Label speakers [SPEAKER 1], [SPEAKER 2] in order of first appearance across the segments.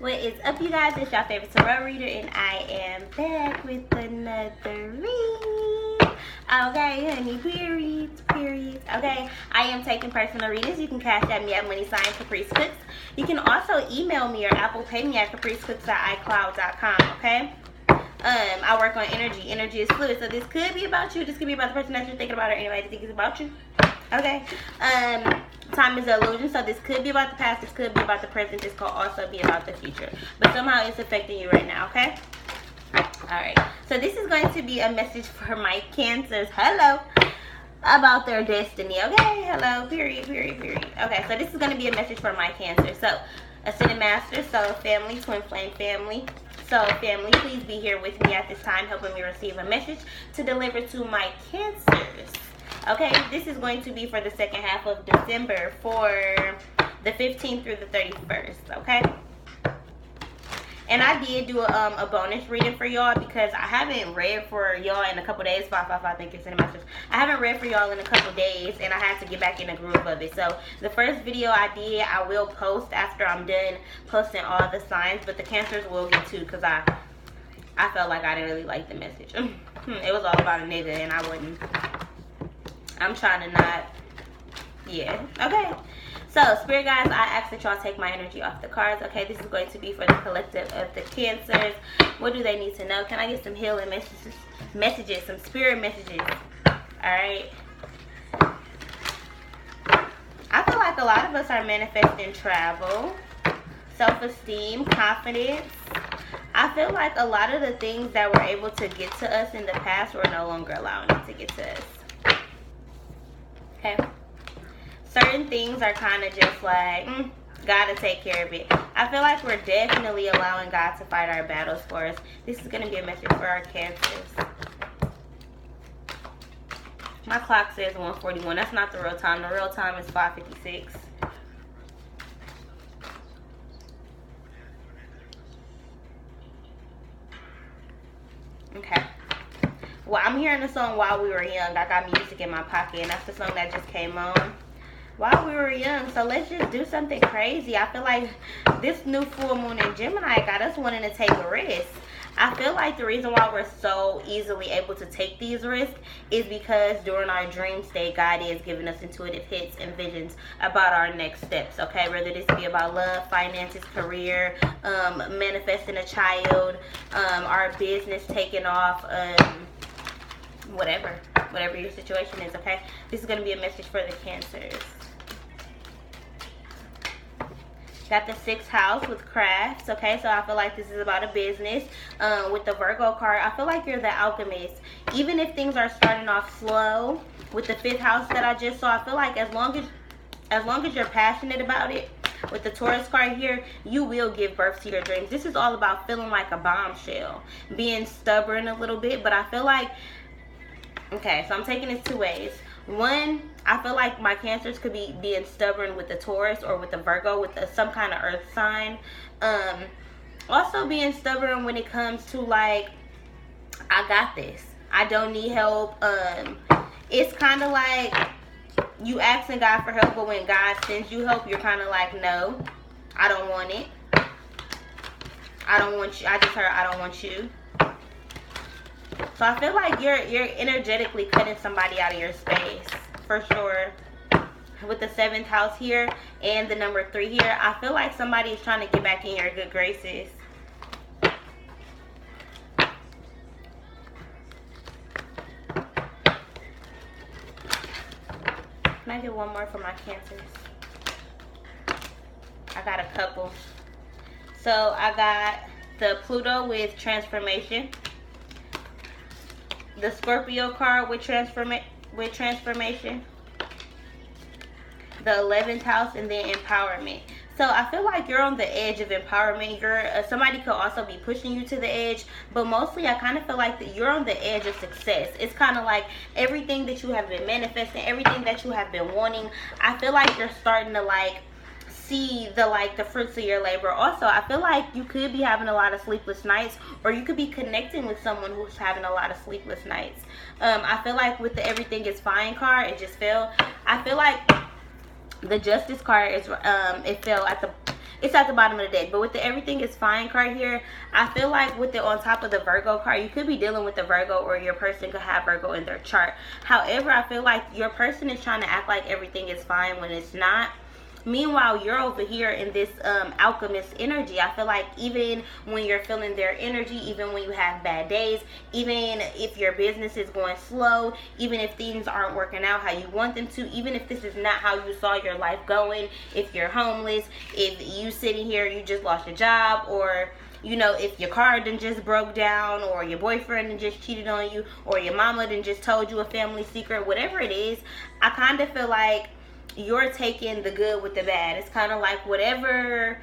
[SPEAKER 1] What is up, you guys? It's your favorite tarot reader, and I am back with another read. Okay, honey, periods. Okay, I am taking personal readings. You can cash at me at @CapriceCooks. You can also email me or Apple Pay me at capricecooks@icloud.com. Okay. I work on energy. Energy is fluid, so this could be about you. This could be about the person that you're thinking about, or anybody that thinks it's about you. Okay. Time is an illusion, so this could be about the past, this could be about the present, this could also be about the future. But somehow it's affecting you right now, okay? Alright, so this is going to be a message for my Cancers, hello, about their destiny, okay? Hello, period. Okay, so this is going to be a message for my Cancer. So, Ascended Master, Soul Family, Twin Flame Family, Soul Family, please be here with me at this time, helping me receive a message to deliver to my Cancers. Okay, this is going to be for the second half of December, for the 15th through the 31st, okay? And I did do a bonus reading for y'all because I haven't read for y'all in a couple days. 555, thank you, Cinemasters. I haven't read for y'all in a couple days, and I had to get back in the groove of it. So the first video I did, I will post after I'm done posting all the signs, but the Cancers will get to, because I felt like I didn't really like the message. It was all about a nigga, and I wouldn't. I'm trying to not, yeah, okay. So, Spirit guys, I ask that y'all take my energy off the cards, okay? This is going to be for the collective of the Cancers. What do they need to know? Can I get some healing messages, some spirit messages? Alright. I feel like a lot of us are manifesting travel, self-esteem, confidence. I feel like a lot of the things that were able to get to us in the past, we're no longer allowing it to get to us. Okay, certain things are kind of just like, gotta take care of it. I feel like we're definitely allowing God to fight our battles for us. This is going to be a message for our Cancers. My clock says 1:41. That's not the real time. The real time is 5:56. Okay. Well, I'm hearing the song While We Were Young. I got music in my pocket, and that's the song that just came on. While We Were Young. So let's just do something crazy. I feel like this new full moon in Gemini got us wanting to take a risk. I feel like the reason why we're so easily able to take these risks is because during our dream state, God is giving us intuitive hits and visions about our next steps, okay? Whether this be about love, finances, career, manifesting a child, our business taking off, whatever your situation is, okay? This is going to be a message for the Cancers. Got the 6th house with crafts, okay? So I feel like this is about a business. With the Virgo card, I feel like you're the alchemist. Even if things are starting off slow, with the 5th house that I just saw, I feel like as long as you're passionate about it, with the Taurus card here, you will give birth to your dreams. This is all about feeling like a bombshell, being stubborn a little bit, but I feel like, okay, so I'm taking this two ways. One, I feel like my Cancers could be being stubborn with the Taurus or with the Virgo, with some kind of earth sign. Also being stubborn when it comes to like, I got this, I don't need help. It's kind of like you asking God for help, but when God sends you help, you're kind of like, no, I don't want it. I don't want you. I just heard I don't want you. So I feel like you're energetically cutting somebody out of your space, for sure. With the 7th house here and the number 3 here, I feel like somebody is trying to get back in your good graces. Can I get one more for my Cancers? I got a couple. So I got the Pluto with transformation, the Scorpio card with transformation, the 11th house, and then empowerment. So I feel like you're on the edge of empowerment. Somebody could also be pushing you to the edge, but mostly I kind of feel like that you're on the edge of success. It's kind of like everything that you have been manifesting, everything that you have been wanting, I feel like you're starting to like see the fruits of your labor. Also, I feel like you could be having a lot of sleepless nights, or you could be connecting with someone who's having a lot of sleepless nights. I feel like with the Everything is Fine card, it just fell. I feel like the Justice card is it fell at the It's at the bottom of the deck. But with the everything is fine card here, I feel like with it on top of the Virgo card, you could be dealing with the Virgo, or your person could have Virgo in their chart. However, I feel like your person is trying to act like everything is fine when it's not. Meanwhile, you're over here in this alchemist energy. I feel like even when you're feeling their energy, even when you have bad days, even if your business is going slow, even if things aren't working out how you want them to, even if this is not how you saw your life going, if you're homeless, if you sitting here, you just lost your job, or you know, if your car done just broke down, or your boyfriend done just cheated on you, or your mama done just told you a family secret, whatever it is, I kind of feel like you're taking the good with the bad. It's kind of like whatever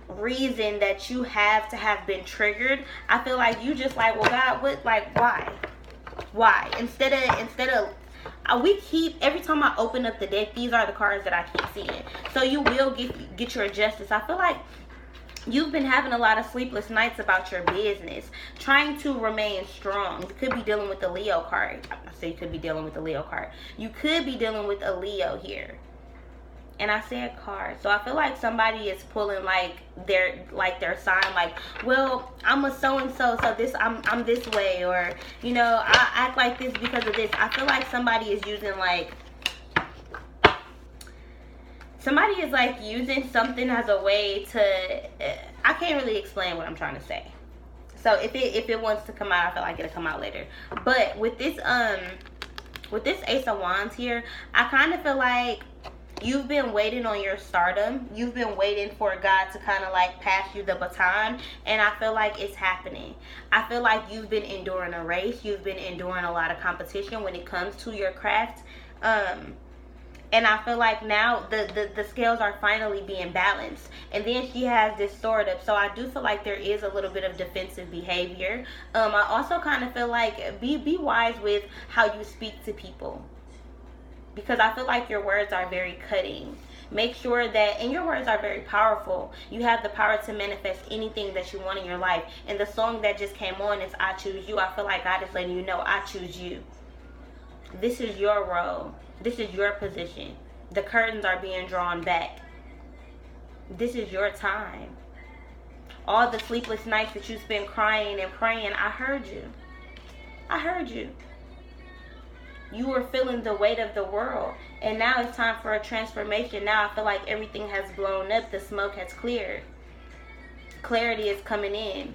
[SPEAKER 1] reason that you have to have been triggered, I feel like you just like, well, God, what, like, why? Instead of we keep, every time I open up the deck, these are the cards that I keep seeing. So you will get your justice. I feel like you've been having a lot of sleepless nights about your business, trying to remain strong. You could be dealing with the Leo card. I say you could be dealing with the Leo card. You could be dealing with a Leo here. And I said card. So I feel like somebody is pulling like their sign, like, well, I'm a so-and-so, so this I'm this way, or you know, I act like this because of this. I feel like somebody is using like, somebody is like using something as a way to, I can't really explain what I'm trying to say. So if it wants to come out, I feel like it'll come out later. But with this Ace of Wands here, I kind of feel like you've been waiting on your stardom. You've been waiting for God to kind of like pass you the baton, and I feel like it's happening. I feel like you've been enduring a race. You've been enduring a lot of competition when it comes to your craft. And I feel like now the scales are finally being balanced. And then she has this sword up. So I do feel like there is a little bit of defensive behavior. I also kind of feel like be wise with how you speak to people, because I feel like your words are very cutting. Make sure that, and your words are very powerful. You have the power to manifest anything that you want in your life. And the song that just came on is I Choose You. I feel like God is letting you know, I choose you. This is your role. This is your position. The curtains are being drawn back. This is your time. All the sleepless nights that you spent crying and praying, I heard you. I heard you. You were feeling the weight of the world, and now it's time for a transformation. Now I feel like everything has blown up. The smoke has cleared. Clarity is coming in.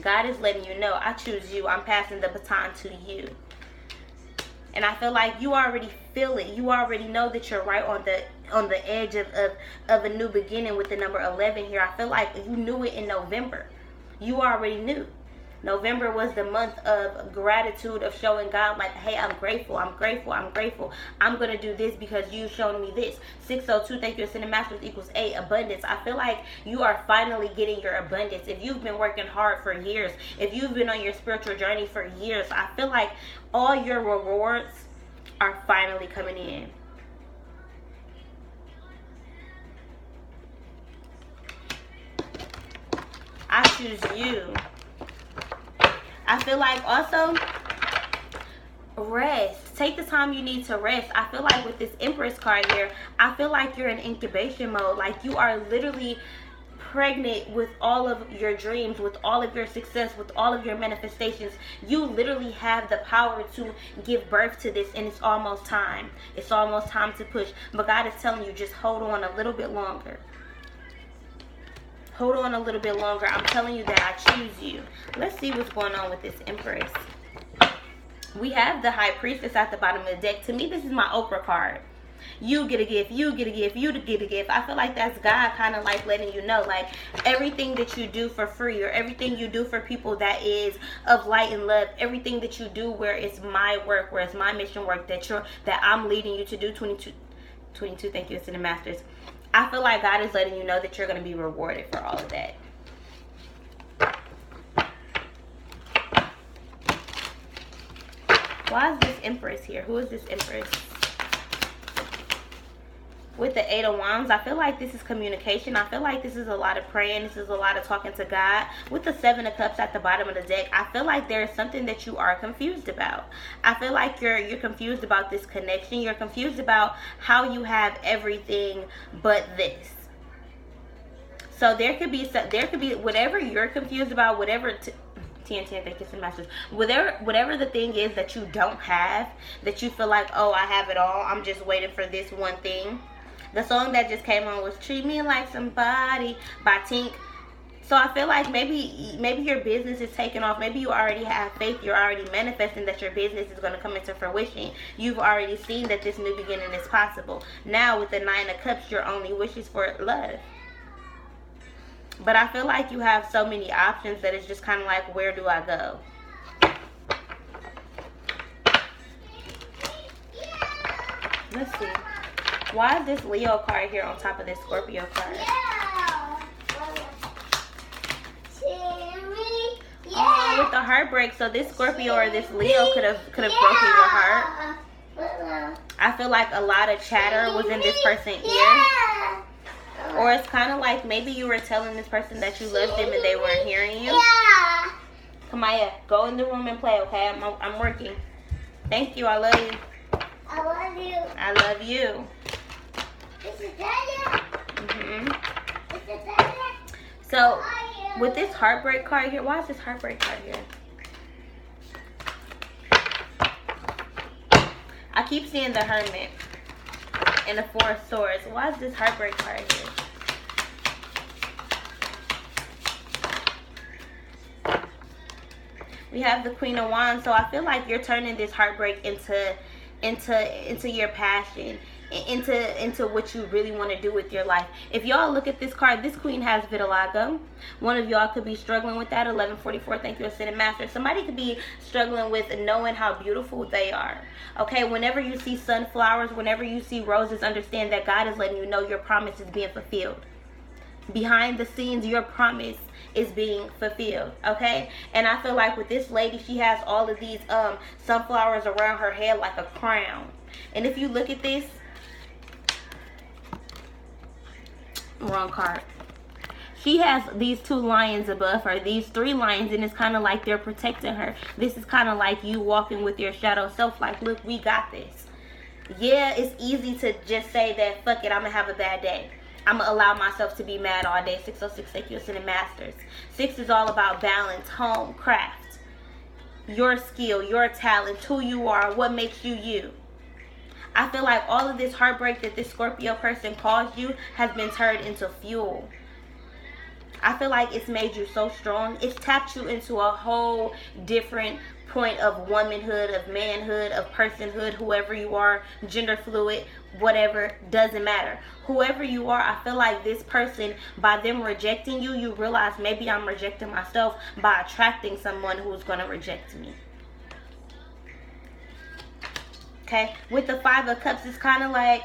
[SPEAKER 1] God is letting you know, I choose you. I'm passing the baton to you. And I feel like you already feel it. You already know that you're right on the edge of a new beginning with the number 11 here. I feel like you knew it in November. You already knew. November was the month of gratitude, of showing God like, hey, I'm grateful, I'm grateful, I'm grateful. I'm going to do this because you've shown me this. 602, thank you, Ascended Masters equals 8, abundance. I feel like you are finally getting your abundance. If you've been working hard for years, if you've been on your spiritual journey for years, I feel like all your rewards are finally coming in. I choose you. I feel like also rest. Take the time you need to rest. I feel like with this Empress card here, I feel like you're in incubation mode. Like you are literally pregnant with all of your dreams, with all of your success, with all of your manifestations. You literally have the power to give birth to this, and it's almost time. It's almost time to push. But God is telling you, just hold on a little bit longer. Hold on a little bit longer. I'm telling you that I choose you. Let's see what's going on with this Empress. We have the High Priestess at the bottom of the deck. To me, this is my Oprah card. You get a gift, you get a gift, you get a gift. I feel like that's God kind of like letting you know, like everything that you do for free, or everything you do for people that is of light and love, everything that you do where it's my work, where it's my mission work that I'm leading you to do. 22, thank you, Ascended Masters. I feel like God is letting you know that you're going to be rewarded for all of that. Why is this Empress here? Who is this Empress? With the 8 of Wands, I feel like this is communication. I feel like this is a lot of praying. This is a lot of talking to God. With the 7 of Cups at the bottom of the deck, I feel like there is something that you are confused about. I feel like you're confused about this connection. You're confused about how you have everything but this. So there could be whatever you're confused about, whatever 10, thank you so much. Whatever the thing is that you don't have, that you feel like, oh, I have it all, I'm just waiting for this one thing. The song that just came on was Treat Me Like Somebody by Tink. So I feel like maybe your business is taking off. Maybe you already have faith. You're already manifesting that your business is going to come into fruition. You've already seen that this new beginning is possible. Now with the 9 of Cups, your only wish is for love. But I feel like you have so many options that it's just kind of like, where do I go? Let's see. Why is this Leo card here on top of this Scorpio card? Oh, with the heartbreak. So this Scorpio or this Leo could have broken your heart. I feel like a lot of chatter was in this person's ear. Or it's kind of like maybe you were telling this person that you loved them and they weren't hearing you. Kamaya, go in the room and play, okay? I'm working. Thank you. I love you.
[SPEAKER 2] I love you.
[SPEAKER 1] I love you. So with this heartbreak card here, why is this heartbreak card here? I keep seeing the Hermit and the 4 of Swords. Why is this heartbreak card here? We have the Queen of Wands. So I feel like you're turning this heartbreak into your passion, into what you really want to do with your life. If y'all look at this card, this queen has vitiligo. One of y'all could be struggling with that. 1144, thank you, Ascended Master. Somebody could be struggling with knowing how beautiful they are. Okay, whenever you see sunflowers, whenever you see roses, understand that God is letting you know your promise is being fulfilled. Behind the scenes, your promise is being fulfilled. Okay, and I feel like with this lady, she has all of these sunflowers around her head like a crown. And if you look at this, wrong card, she has these 2 lions above her, these 3 lions, and it's kind of like they're protecting her. This is kind of like you walking with your shadow self, like, look, we got this. Yeah, it's easy to just say that, fuck it, I'm gonna have a bad day, I'm gonna allow myself to be mad all day. 606, thank you, Ascended Masters. 6 is all about balance, home, craft, your skill, your talent, who you are, what makes you you. I feel like all of this heartbreak that this Scorpio person caused you has been turned into fuel. I feel like it's made you so strong. It's tapped you into a whole different point of womanhood, of manhood, of personhood, whoever you are, gender fluid, whatever, doesn't matter. Whoever you are, I feel like this person, by them rejecting you, you realize maybe I'm rejecting myself by attracting someone who's going to reject me. Okay, with the 5 of Cups, it's kind of like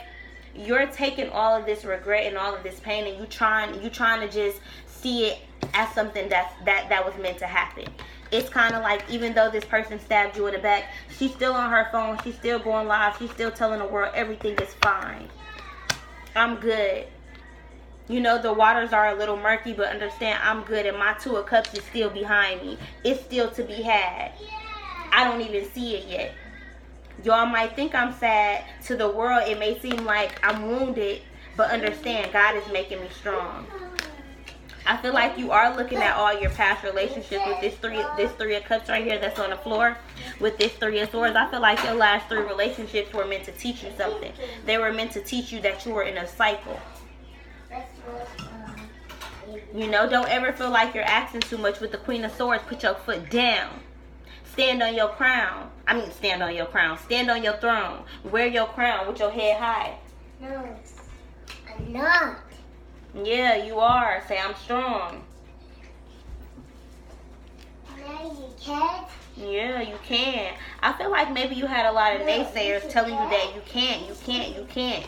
[SPEAKER 1] you're taking all of this regret and all of this pain, and you trying to just see it as something that was meant to happen. It's kind of like, even though this person stabbed you in the back, she's still on her phone, she's still going live, she's still telling the world everything is fine. I'm good. You know, the waters are a little murky, but understand I'm good, and my 2 of Cups is still behind me. It's still to be had. I don't even see it yet. Y'all might think I'm sad. To the world, it may seem like I'm wounded, but understand, God is making me strong. I feel like you are looking at all your past relationships with this three of Cups right here that's on the floor. With this 3 of Swords, I feel like your last 3 relationships were meant to teach you something. They were meant to teach you that you were in a cycle. You know, don't ever feel like you're asking too much. With the Queen of Swords, put your foot down. Stand on your crown. Stand on your crown. Stand on your throne. Wear your crown with your head high.
[SPEAKER 2] No, I'm not.
[SPEAKER 1] Yeah, you are. Say, I'm strong.
[SPEAKER 2] Yeah, you can.
[SPEAKER 1] Yeah, you can. I feel like maybe you had a lot of naysayers telling you that you can't.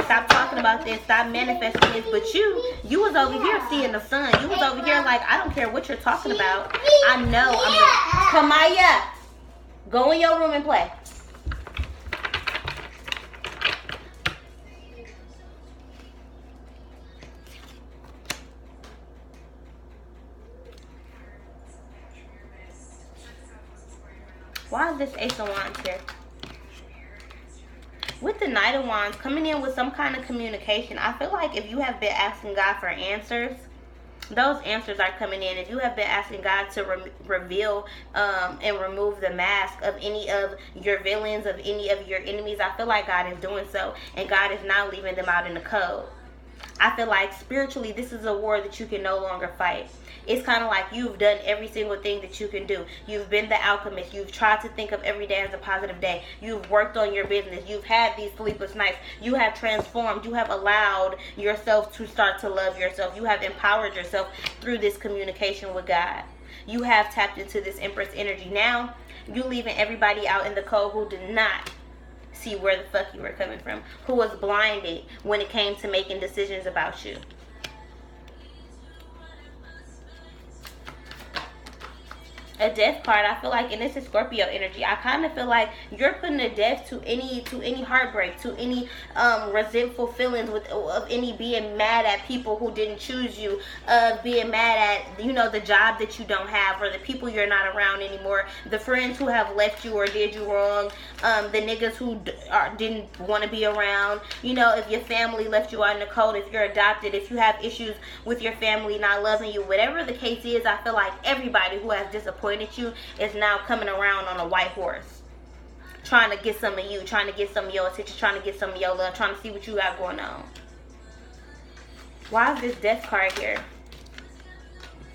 [SPEAKER 1] Stop talking about this. Stop manifesting this. But you was over here seeing the sun. You was over here like, I don't care what you're talking about. I know. Kamaya, go in your room and play. Why is this Ace of Wands here? with the Knight of Wands coming in with some kind of communication, I feel like if you have been asking God for answers, those answers are coming in. If you have been asking God to reveal and remove the mask of any of your villains, of any of your enemies, I feel like God is doing so, and God is now leaving them out in the cold. I feel like spiritually, this is a war that you can no longer fight. It's kind of like you've done every single thing that you can do. You've been the alchemist. You've tried to think of every day as a positive day. You've worked on your business. You've had these sleepless nights. You have transformed. You have allowed yourself to start to love yourself. You have empowered yourself through this communication with God. You have tapped into this Empress energy. Now, you leaving everybody out in the cold who did not see where the fuck you were coming from, who was blinded when it came to making decisions about you. A death card, I feel like, and this is Scorpio energy, I kind of feel like you're putting a death to any heartbreak, to any resentful feelings of any being mad at people who didn't choose you, of being mad at, you know, the job that you don't have, or the people you're not around anymore, the friends who have left you or did you wrong, the niggas who didn't want to be around, you know, if your family left you out in the cold, if you're adopted, if you have issues with your family not loving you, whatever the case is, I feel like everybody who has disappointed you is now coming around on a white horse, trying to get some of you, trying to get some of your attention, trying to get some of your love, trying to see what you got going on. Why is this death card here?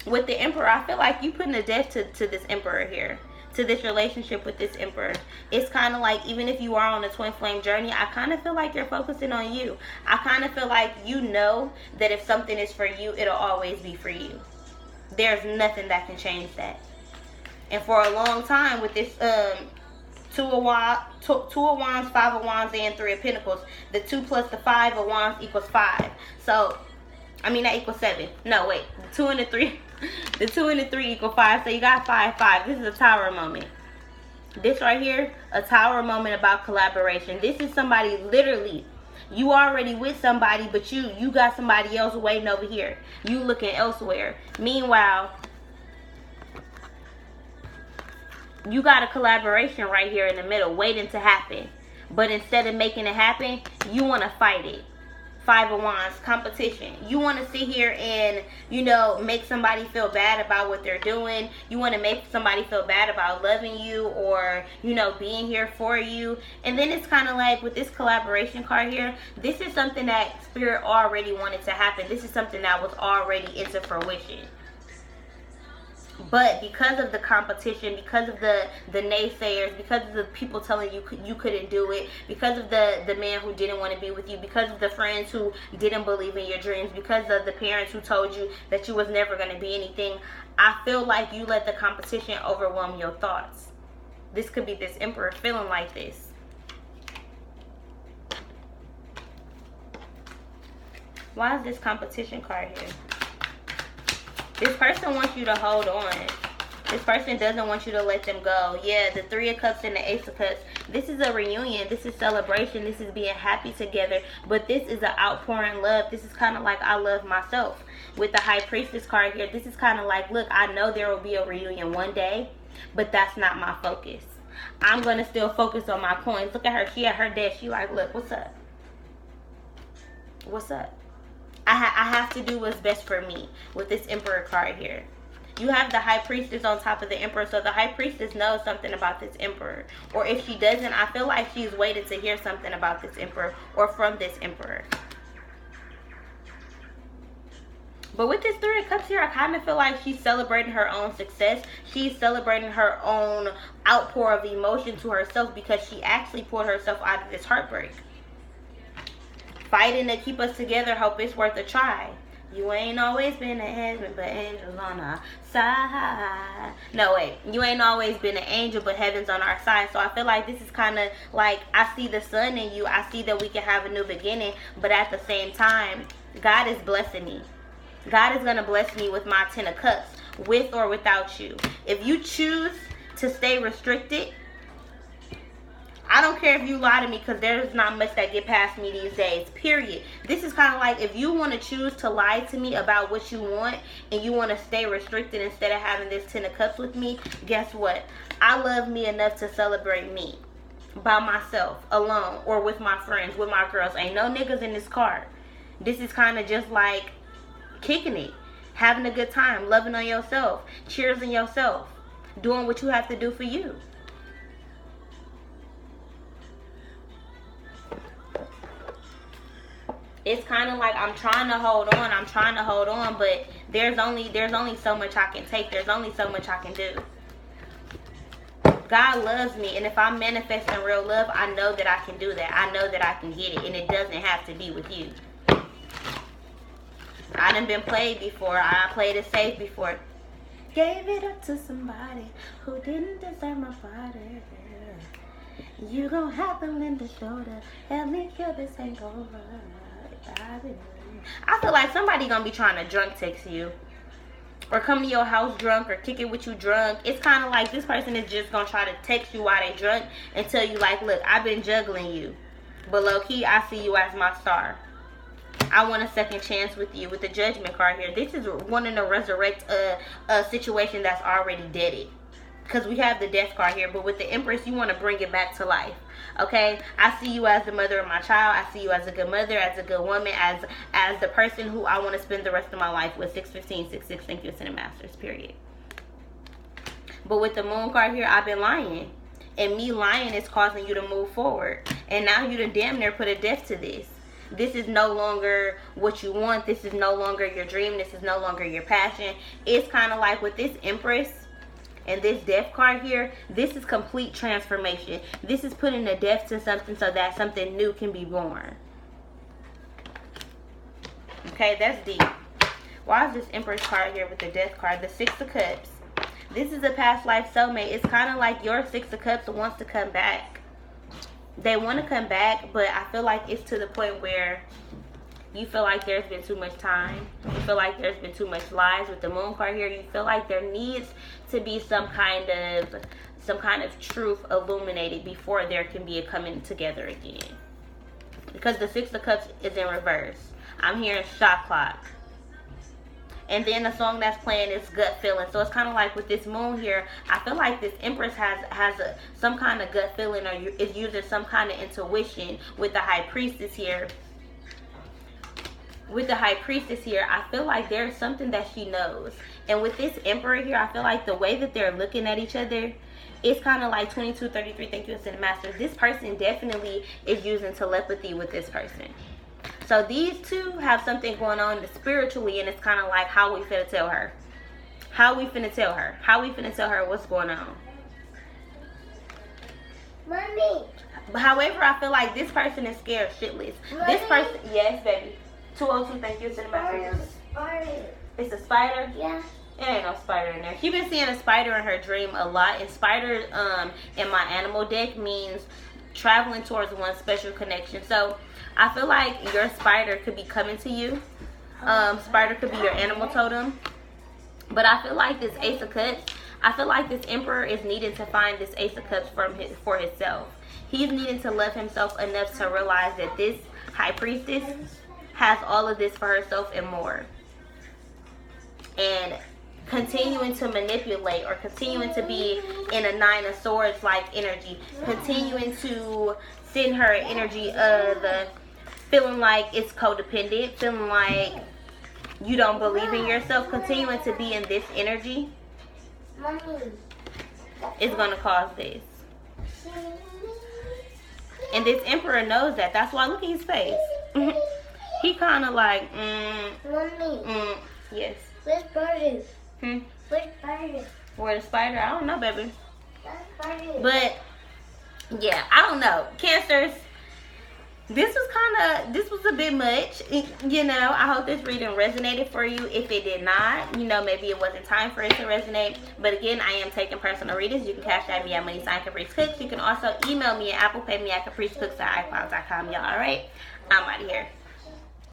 [SPEAKER 1] With the Emperor, I feel like you putting a death to this Emperor here, to this relationship with this Emperor. It's kind of like, even if you are on a twin flame journey, I kind of feel like you're focusing on you. I kind of feel like you know that if something is for you, it'll always be for you. There's nothing that can change that. And for a long time with this two of Wands, 5 of Wands, and 3 of Pentacles, the 2 plus the 5 of Wands equals 5. So, I mean, that equals 7. No, wait. The 2 and the 3. The 2 and the 3 equal 5. So you got 5, 5. This is a tower moment. This right here, a tower moment about collaboration. This is somebody literally, you already with somebody, but you got somebody else waiting over here. You looking elsewhere. Meanwhile, you got a collaboration right here in the middle waiting to happen. But instead of making it happen, you want to fight it. 5 of Wands, competition. You want to sit here and, you know, make somebody feel bad about what they're doing. You want to make somebody feel bad about loving you or, you know, being here for you. And then it's kind of like with this collaboration card here, this is something that Spirit already wanted to happen. This is something that was already into fruition. But because of the competition, because of the naysayers, because of the people telling you you couldn't do it, because of the man who didn't want to be with you, because of the friends who didn't believe in your dreams, because of the parents who told you that you was never going to be anything, I feel like you let the competition overwhelm your thoughts. This could be this Emperor feeling like this. Why is this competition card here? This person wants you to hold on. This person doesn't want you to let them go. Yeah, the 3 of Cups and the Ace of Cups. This is a reunion. This is celebration. This is being happy together. But this is an outpouring love. This is kind of like I love myself. With the High Priestess card here, this is kind of like, look, I know there will be a reunion one day, but that's not my focus. I'm going to still focus on my coins. Look at her. She at her desk. She like, look, what's up? What's up? I have to do what's best for me with this Emperor card here. You have the High Priestess on top of the Emperor, so the High Priestess knows something about this Emperor. Or if she doesn't, I feel like she's waited to hear something about this Emperor or from this Emperor. But with this 3 of Cups here, I kind of feel like she's celebrating her own success. She's celebrating her own outpour of emotion to herself because she actually pulled herself out of this heartbreak. Fighting to keep us together, hope it's worth a try. You ain't always been an husband, but angels on our side. No, wait. You ain't always been an angel, but heaven's on our side. So I feel like this is kind of like, I see the sun in you. I see that we can have a new beginning. But at the same time, God is blessing me. God is going to bless me with my 10 of Cups, with or without you. If you choose to stay restricted, I don't care if you lie to me because there's not much that get past me these days, period. This is kind of like if you want to choose to lie to me about what you want and you want to stay restricted instead of having this 10 of Cups with me, guess what? I love me enough to celebrate me. by myself, alone, or with my friends, with my girls. Ain't no niggas in this card. This is kind of just like kicking it, having a good time, loving on yourself, cheersing yourself, doing what you have to do for you. It's kind of like I'm trying to hold on, but there's only so much I can take. There's only so much I can do. God loves me, and if I'm manifesting real love, I know that I can do that. I know that I can get it, and it doesn't have to be with you. I done been played before. I played it safe before. Gave it up to somebody who didn't deserve my body. You gon' have to lend a shoulder. Help me kill this hangover. I feel like somebody gonna be trying to drunk text you, or come to your house drunk, or kick it with you drunk. It's kind of like this person is just gonna try to text you while they drunk and tell you like, look, I've been juggling you, but low key I see you as my star. I want a second chance with you. With the Judgment card here, this is wanting to resurrect a situation that's already deaded, because we have the Death card here. But with the Empress, you want to bring it back to life. Okay, I see you as the mother of my child. I see you as a good mother, as a good woman, as the person who I want to spend the rest of my life with. 615-66. Thank you, Ascended Masters. Period. But with the Moon card here, I've been lying, and me lying is causing you to move forward. And now you done damn near put a death to this. This is no longer what you want. This is no longer your dream. This is no longer your passion. It's kind of like with this Empress and this Death card here, this is complete transformation. This is putting a death to something so that something new can be born. Okay, that's deep. Why is this Empress card here with the Death card? The Six of Cups. This is a past life soulmate. It's kind of like your Six of Cups wants to come back. They want to come back, but I feel like it's to the point where you feel like there's been too much time. You feel like there's been too much lies. With the Moon card here, you feel like there needs to be some kind of truth illuminated before there can be a coming together again. Because the Six of Cups is in reverse. I'm hearing shot clock. And then the song that's playing is Gut Feeling. So it's kind of like with this Moon here, I feel like this Empress has some kind of gut feeling, or is using some kind of intuition. With the High Priestess here. With the High Priestess here, I feel like there's something that she knows. And with this Emperor here, I feel like the way that they're looking at each other, it's kind of like 2233. Thank you, Ascended Master. This person definitely is using telepathy with this person. So these two have something going on spiritually, and it's kind of like how we finna tell her. How we finna tell her. How we finna tell her what's going on.
[SPEAKER 2] Mommy.
[SPEAKER 1] However, I feel like this person is scared shitless.
[SPEAKER 2] Mommy.
[SPEAKER 1] This person, yes, baby. 202, thank you, Ascended Master. It's a spider?
[SPEAKER 2] Yeah.
[SPEAKER 1] It ain't no spider in there. She's been seeing a spider in her dream a lot. And spider in my animal deck means traveling towards one special connection. So I feel like your spider could be coming to you. Spider could be your animal totem. But I feel like this Ace of Cups, I feel like this Emperor is needing to find this Ace of Cups for himself. He's needing to love himself enough to realize that this High Priestess has all of this for herself and more. And continuing to manipulate, or continuing to be in a Nine of Swords like energy, continuing to send her energy of feeling like it's codependent, feeling like you don't believe in yourself, continuing to be in this energy is going to cause this. And this Emperor knows that. That's why, look at his face. He kind of like, yes.
[SPEAKER 2] Which spider? Which spider?
[SPEAKER 1] Where the spider? I don't know, baby.
[SPEAKER 2] Spider.
[SPEAKER 1] But yeah, I don't know. Cancers, this was a bit much. You know, I hope this reading resonated for you. If it did not, you know, maybe it wasn't time for it to resonate. But again, I am taking personal readings. You can cash at me at money_Caprice Cooks. You can also email me at Apple Pay me at CapriceCooks@icloud.com. Y'all, all right? I'm out of here.